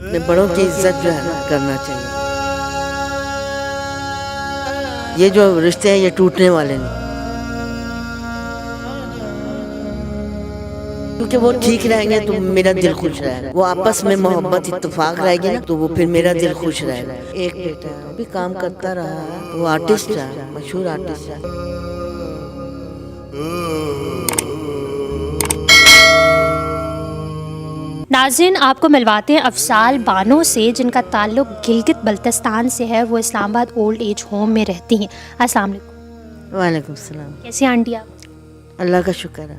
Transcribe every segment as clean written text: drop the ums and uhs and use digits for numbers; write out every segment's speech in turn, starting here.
اپنے بڑوں کی عزت جو ہے نا کرنا چاہیے. یہ جو رشتے ہیں یہ ٹوٹنے والے نہیں، کیونکہ وہ ٹھیک رہیں گے تو میرا دل خوش رہے گا. وہ آپس میں محبت اتفاق رہے گی نا تو وہ پھر میرا دل خوش رہے گا. ایک بیٹا ہے، وہ بھی کام کرتا رہا ہے، وہ آرٹسٹ ہے، مشہور آرٹسٹ ہے. ناظرین، آپ کو ملواتے ہیں افضال بانو سے، جن کا تعلق گلگت بلتستان سے ہے. وہ اسلام آباد اولڈ ایج ہوم میں رہتی ہیں. السلام علیکم. وعلیکم السلام. کیسی ہیں آنٹی آپ؟ اللہ کا شکر ہے.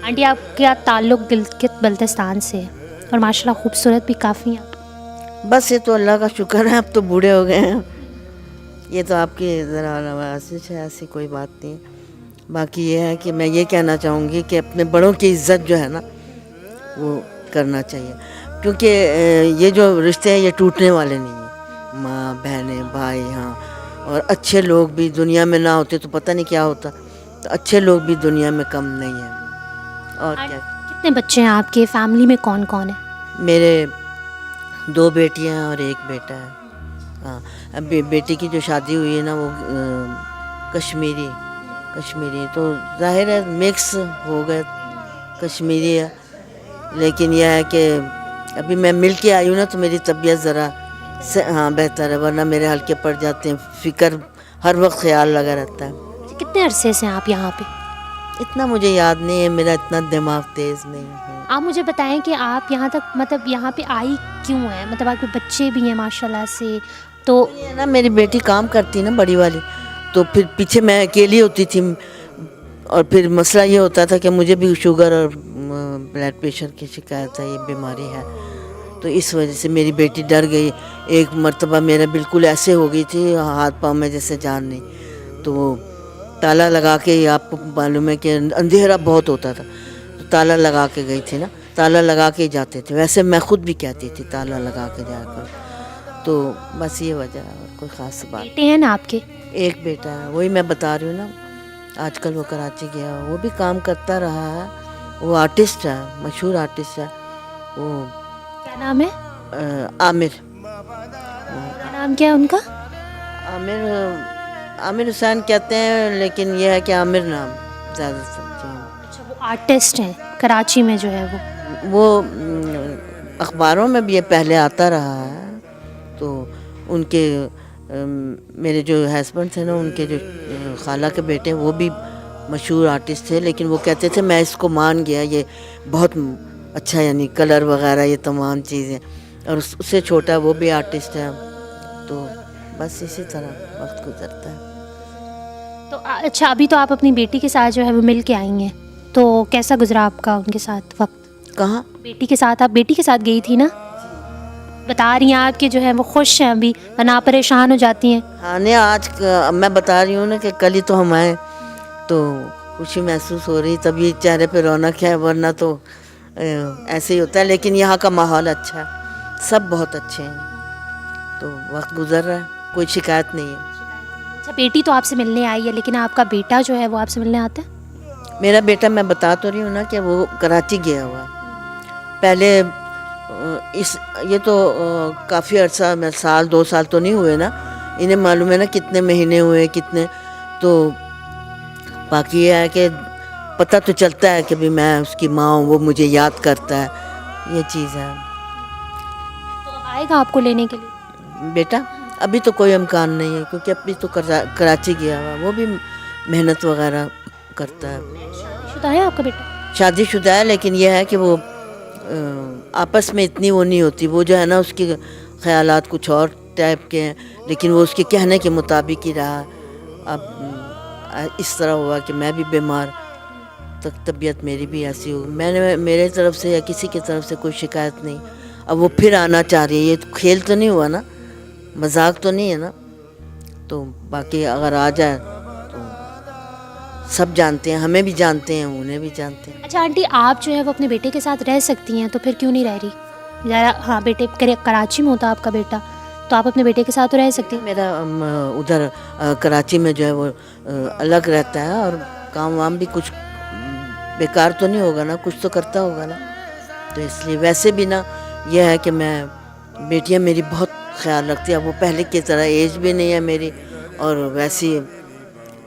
آنٹی، آپ کا تعلق گلگت بلتستان سے ہے اور ماشاءاللہ خوبصورت بھی کافی ہیں. بس یہ تو اللہ کا شکر ہے، اب تو بوڑھے ہو گئے ہیں. یہ تو آپ کی ذرا نوازش ہے، ایسی کوئی بات نہیں. باقی یہ ہے کہ میں یہ کہنا چاہوں گی کہ اپنے بڑوں کی عزت جو ہے نا وہ کرنا چاہیے، کیونکہ یہ جو رشتے ہیں یہ ٹوٹنے والے نہیں ہیں. ماں، بہنیں، بھائی، ہاں. اور اچھے لوگ بھی دنیا میں نہ ہوتے تو پتہ نہیں کیا ہوتا. تو اچھے لوگ بھی دنیا میں کم نہیں ہیں. اور کیا. کتنے بچے ہیں آپ کے؟ فیملی میں کون کون ہے؟ میرے 2 بیٹیاں ہیں اور 1 بیٹا ہے. ہاں، اب بیٹی کی جو شادی ہوئی ہے نا وہ کشمیری تو ظاہر ہے مکس ہو گئے، کشمیری ہے. لیکن یہ ہے کہ ابھی میں مل کے آئی ہوں نا تو میری طبیعت ذرا ہاں بہتر ہے، ورنہ میرے ہلکے پڑ جاتے ہیں. فکر ہر وقت خیال لگا رہتا ہے. کتنے عرصے سے ہیں آپ یہاں پہ؟ اتنا مجھے یاد نہیں ہے، میرا اتنا دماغ تیز نہیں ہے. آپ مجھے بتائیں کہ آپ یہاں تک مطلب یہاں پہ آئی کیوں ہیں؟ مطلب آپ کے بچے بھی ہیں ماشاءاللہ سے. تو یہ نا میری بیٹی کام کرتی نا بڑی والی، تو پھر پیچھے میں اکیلی ہوتی تھی. اور پھر مسئلہ یہ ہوتا تھا کہ مجھے بھی شوگر اور بلڈ پریشر کی شکایت ہے، یہ بیماری ہے. تو اس وجہ سے میری بیٹی ڈر گئی. ایک مرتبہ میرا بالکل ایسے ہو گئی تھی، ہاتھ پاؤں میں جیسے جان نہیں. تو وہ تالا لگا کے، آپ کو معلوم ہے کہ اندھیرا بہت ہوتا تھا، تو تالا لگا کے گئی تھی نا. تالا لگا کے جاتے تھے، ویسے میں خود بھی کہتی تھی تالا لگا کے جا کر. تو بس یہ وجہ ہے، اور کوئی خاص بات. بیٹے ہیں نا آپ کے؟ 1 بیٹا ہے، وہی میں بتا رہی ہوں نا. آج کل وہ کراچی گیا، وہ بھی کام کرتا رہا ہے. وہ آرٹسٹ ہے، مشہور آرٹسٹ ہے. وہ کیا نام ہے؟ عامر. کیا نام کیا ہے ان کا؟ عامر حسین کہتے ہیں، لیکن یہ ہے کہ عامر نام زیادہ سمجھتے ہیں. اچھا، وہ آرٹسٹ ہیں کراچی میں جو ہے وہ اخباروں میں بھی یہ پہلے آتا رہا ہے. تو ان کے میرے جو ہسبینڈ تھے نا، ان کے جو خالہ کے بیٹے ہیں وہ بھی مشہور آرٹسٹ تھے. لیکن وہ کہتے تھے میں اس کو مان گیا، یہ بہت اچھا، یعنی کلر وغیرہ یہ تمام چیزیں. اور اس سے چھوٹا وہ بھی آرٹسٹ ہے. تو بس اسی طرح وقت گزرتا ہے. تو اچھا، ابھی تو آپ اپنی بیٹی کے ساتھ جو ہے وہ مل کے آئی ہیں، تو کیسا گزرا آپ کا ان کے ساتھ وقت؟ کہاں؟ بیٹی کے ساتھ. آپ بیٹی کے ساتھ گئی تھی نا، بتا رہی ہیں آپ کہ جو ہے وہ خوش ہیں ابھی، ورنہ پریشان ہو جاتی ہیں. ہاں نہیں، آج میں بتا رہی ہوں نا کہ کل ہی تو ہم آئے، تو خوشی محسوس ہو رہی، تب یہ چہرے پہ رونق ہے، ورنہ تو ایسے ہی ہوتا ہے. لیکن یہاں کا ماحول اچھا ہے، سب بہت اچھے ہیں. تو وقت گزر رہا ہے، کوئی شکایت نہیں ہے. اچھا، بیٹی تو آپ سے ملنے آئی ہے، لیکن آپ کا بیٹا جو ہے وہ آپ سے ملنے آتا ہے؟ میرا بیٹا، میں بتا تو رہی ہوں نا کہ وہ کراچی گیا ہوا. پہلے یہ تو کافی عرصہ، میں 1-2 سال تو نہیں ہوئے نا، انہیں معلوم ہے نا کتنے مہینے ہوئے کتنے. تو باقی یہ ہے کہ پتہ تو چلتا ہے کہ بھی میں اس کی ماں ہوں، وہ مجھے یاد کرتا ہے، یہ چیز ہے. تو آئے گا آپ کو لینے کے لیے بیٹا؟ ابھی تو کوئی امکان نہیں ہے، کیونکہ ابھی تو کراچی گیا ہوا. وہ بھی محنت وغیرہ کرتا ہے. شادی شدہ ہے آپ کا بیٹا؟ شادی شدہ ہے، لیکن یہ ہے کہ وہ آپس میں اتنی وہ نہیں ہوتی. وہ جو ہے نا اس کے خیالات کچھ اور ٹائپ کے ہیں، لیکن وہ اس کے کہنے کے مطابق ہی رہا. اب اس طرح ہوا کہ میں بھی بیمار، تک طبیعت میری بھی ایسی ہو. میرے طرف سے یا کسی کی طرف سے کوئی شکایت نہیں. اب وہ پھر آنا چاہ رہی ہے. یہ کھیل تو نہیں ہوا نا، مذاق تو نہیں ہے نا. تو باقی اگر آ جائے تو سب جانتے ہیں، ہمیں بھی جانتے ہیں، انہیں بھی جانتے ہیں. اچھا آنٹی، آپ جو ہے وہ اپنے بیٹے کے ساتھ رہ سکتی ہیں، تو پھر کیوں نہیں رہ رہی؟ ذرا ہاں، بیٹے کراچی میں ہوتا آپ کا بیٹا، تو آپ اپنے بیٹے کے ساتھ تو رہ سکتی ہیں. میرا ادھر کراچی میں جو ہے وہ الگ رہتا ہے، اور کام وام بھی کچھ بیکار تو نہیں ہوگا نا، کچھ تو کرتا ہوگا نا. تو اس لیے ویسے بھی نا یہ ہے کہ میں بیٹیاں میری بہت خیال رکھتی ہیں. اب وہ پہلے کی طرح ایج بھی نہیں ہے میری اور ویسی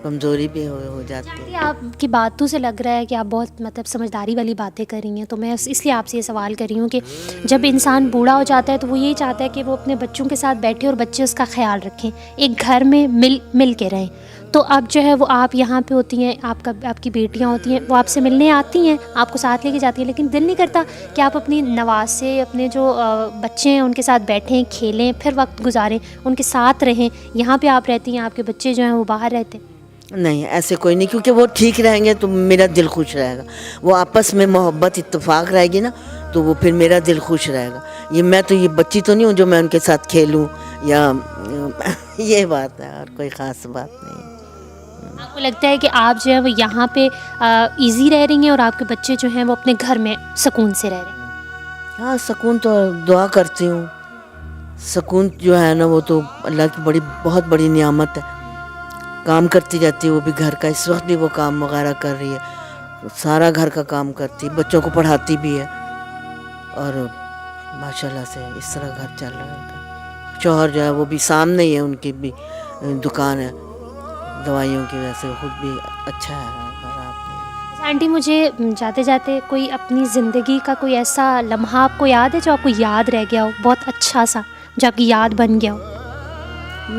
کمزوری بھی ہو جاتی ہے. آنٹی آپ کی باتوں سے لگ رہا ہے کہ آپ بہت مطلب سمجھداری والی باتیں کر رہی ہیں. تو میں اس لیے آپ سے یہ سوال کر رہی ہوں کہ جب انسان بوڑھا ہو جاتا ہے تو وہ یہی چاہتا ہے کہ وہ اپنے بچوں کے ساتھ بیٹھے اور بچے اس کا خیال رکھیں, ایک گھر میں مل کے رہیں. تو اب جو ہے وہ آپ یہاں پہ ہوتی ہیں, آپ کی بیٹیاں ہوتی ہیں, وہ آپ سے ملنے آتی ہیں, آپ کو ساتھ لے کے جاتی ہیں, لیکن دل نہیں کرتا کہ آپ اپنی نواسے, اپنے جو بچے ہیں ان کے ساتھ بیٹھیں, کھیلیں, پھر وقت گزاریں, ان کے ساتھ رہیں. یہاں پہ آپ رہتی ہیں, آپ کے بچے جو ہیں وہ باہر رہتے ہیں. نہیں ایسے کوئی نہیں, کیونکہ وہ ٹھیک رہیں گے تو میرا دل خوش رہے گا. وہ آپس میں محبت اتفاق رہے گی نا تو وہ پھر میرا دل خوش رہے گا. میں تو یہ بچی تو نہیں ہوں جو میں ان کے ساتھ کھیلوں یا یہ بات ہے, اور کوئی خاص بات نہیں. آپ کو لگتا ہے کہ آپ جو ہے وہ یہاں پہ ایزی رہ رہی ہیں اور آپ کے بچے جو ہیں وہ اپنے گھر میں سکون سے رہ رہے ہیں؟ ہاں سکون تو دعا کرتی ہوں. سکون جو ہے نا وہ تو اللہ کی بہت بڑی نعمت ہے. کام کرتی جاتی ہے وہ بھی گھر کا, اس وقت بھی وہ کام وغیرہ کر رہی ہے, سارا گھر کا کام کرتی, بچوں کو پڑھاتی بھی ہے, اور ماشاءاللہ سے اس طرح گھر چل رہا ہے. شوہر جو ہے وہ بھی سامنے ہی ہے, ان کی بھی دکان ہے دوائیوں کی وجہ سے, خود بھی اچھا ہے. آنٹی مجھے جاتے جاتے کوئی اپنی زندگی کا کوئی ایسا لمحہ آپ کو یاد ہے جو آپ کو یاد رہ گیا ہو, بہت اچھا سا جو آپ کی یاد بن گیا ہو؟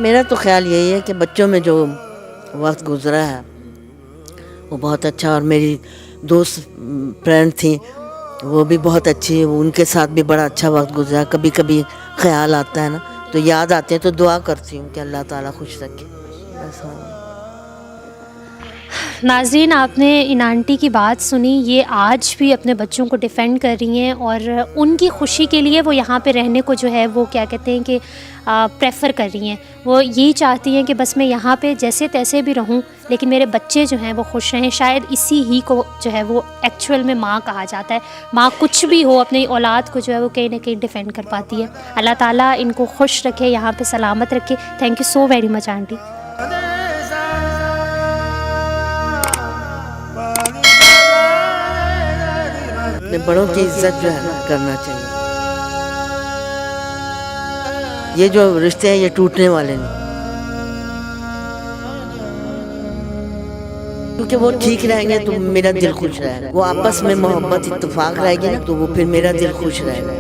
میرا تو خیال یہی ہے کہ بچوں میں جو وقت گزرا ہے وہ بہت اچھا, اور میری دوست فرینڈ تھیں وہ بھی بہت اچھی, وہ ان کے ساتھ بھی بڑا اچھا وقت گزرا. کبھی کبھی خیال آتا ہے نا تو یاد آتے ہیں تو دعا کرتی ہوں کہ اللہ تعالیٰ خوش رکھے بس. ناظرین آپ نے ان آنٹی کی بات سنی, یہ آج بھی اپنے بچوں کو ڈیفینڈ کر رہی ہیں اور ان کی خوشی کے لیے وہ یہاں پہ رہنے کو جو ہے وہ کیا کہتے ہیں کہ پریفر کر رہی ہیں. وہ یہی چاہتی ہیں کہ بس میں یہاں پہ جیسے تیسے بھی رہوں لیکن میرے بچے جو ہیں وہ خوش رہیں. شاید اسی ہی کو جو ہے وہ ایکچوئل میں ماں کہا جاتا ہے. ماں کچھ بھی ہو اپنی اولاد کو جو ہے وہ کہیں نہ کہیں ڈیفینڈ کر پاتی ہے. اللہ تعالیٰ ان کو خوش رکھے, یہاں پہ سلامت رکھے. Thank you so very much aunty. اپنے بڑوں کی عزت جو ہے نا کرنا چاہیے. یہ جو رشتے ہیں یہ ٹوٹنے والے نہیں, کیونکہ وہ ٹھیک رہیں گے تو میرا دل خوش رہے گا. وہ آپس میں محبت اتفاق رہے گی نا تو وہ پھر میرا دل خوش رہے گا.